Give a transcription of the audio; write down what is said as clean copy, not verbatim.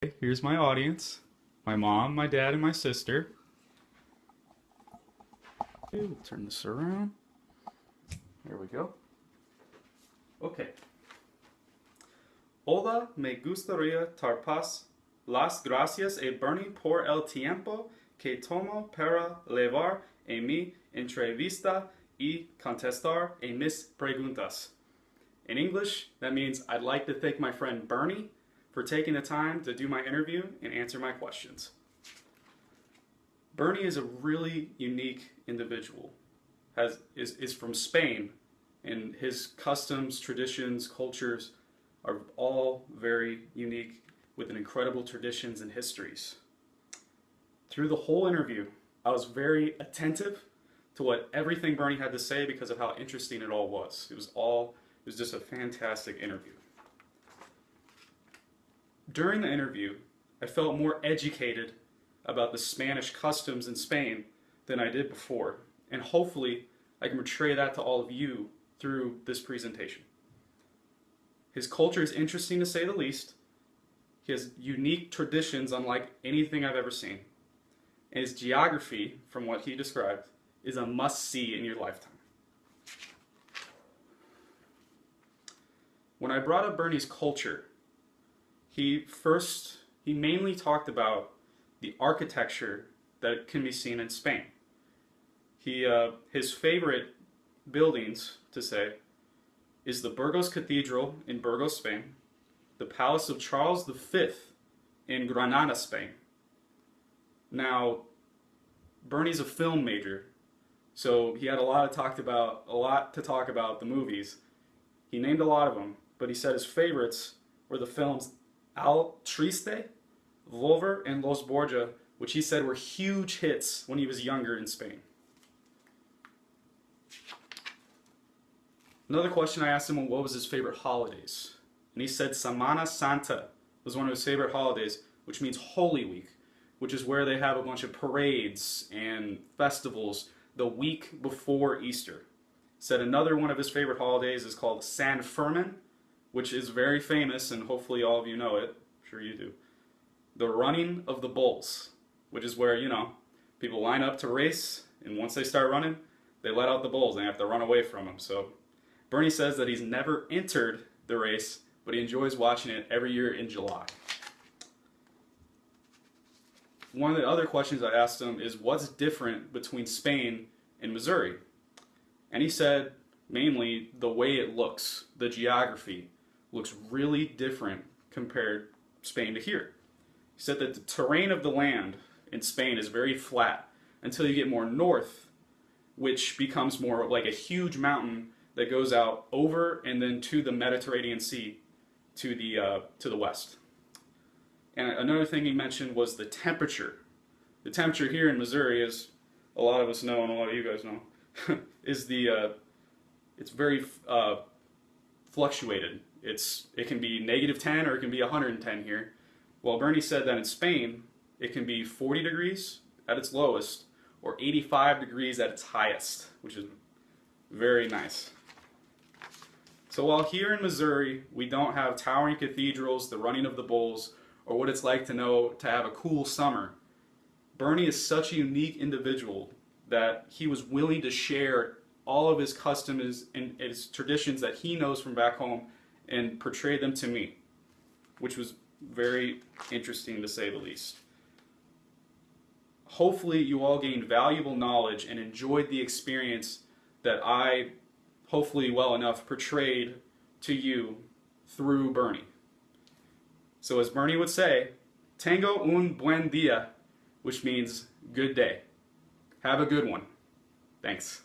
Here's my audience. My mom, my dad, and my sister. Okay, we'll turn this around. There we go. Okay. Hola, me gustaría tarpas las gracias a Bernie por el tiempo que tomo para levar a mi entrevista y contestar a mis preguntas. In English, that means I'd like to thank my friend Bernie for taking the time to do my interview and answer my questions. Bernie is a really unique individual. Is from Spain, and his customs, traditions, cultures are all very unique with an incredible traditions and histories. Through the whole interview, I was very attentive to what everything Bernie had to say because of how interesting it all was. It was just a fantastic interview. During the interview, I felt more educated about the Spanish customs in Spain than I did before, and hopefully I can portray that to all of you through this presentation. His culture is interesting to say the least. He has unique traditions unlike anything I've ever seen. And his geography, from what he described, is a must-see in your lifetime. When I brought up Bernie's culture, he mainly talked about the architecture that can be seen in Spain. His favorite buildings to say is the Burgos Cathedral in Burgos, Spain, the Palace of Charles V in Granada, Spain. Now, Bernie's a film major, so he had a lot to talk about the movies. He named a lot of them, but he said his favorites were the films Al Triste, Volver, and Los Borgia, which he said were huge hits when he was younger in Spain. Another question I asked him what was his favorite holidays, and he said Semana Santa was one of his favorite holidays, which means Holy Week, which is where they have a bunch of parades and festivals the week before Easter. He said another one of his favorite holidays is called San Fermin, which is very famous, and hopefully all of you know it. I'm sure you do. The running of the bulls, which is where, people line up to race, and once they start running, they let out the bulls, and they have to run away from them. So Bernie says that he's never entered the race, but he enjoys watching it every year in July. One of the other questions I asked him is what's different between Spain and Missouri? And he said mainly the way it looks, the geography looks really different compared Spain to here. He said that the terrain of the land in Spain is very flat until you get more north, which becomes more like a huge mountain that goes out over and then to the Mediterranean Sea to the west. And another thing he mentioned was the temperature. The temperature here in Missouri, as a lot of us know and a lot of you guys know, is it's very fluctuated. It can be -10 or it can be 110 here. Well, Bernie said that in Spain, it can be 40 degrees at its lowest or 85 degrees at its highest, which is very nice. So while here in Missouri, we don't have towering cathedrals, the running of the bulls, or what it's like to have a cool summer, Bernie is such a unique individual that he was willing to share all of his customs and his traditions that he knows from back home and portray them to me, which was very interesting to say the least. Hopefully you all gained valuable knowledge and enjoyed the experience that I, hopefully well enough, portrayed to you through Bernie. So as Bernie would say, tengo un buen día, which means good day. Have a good one. Thanks.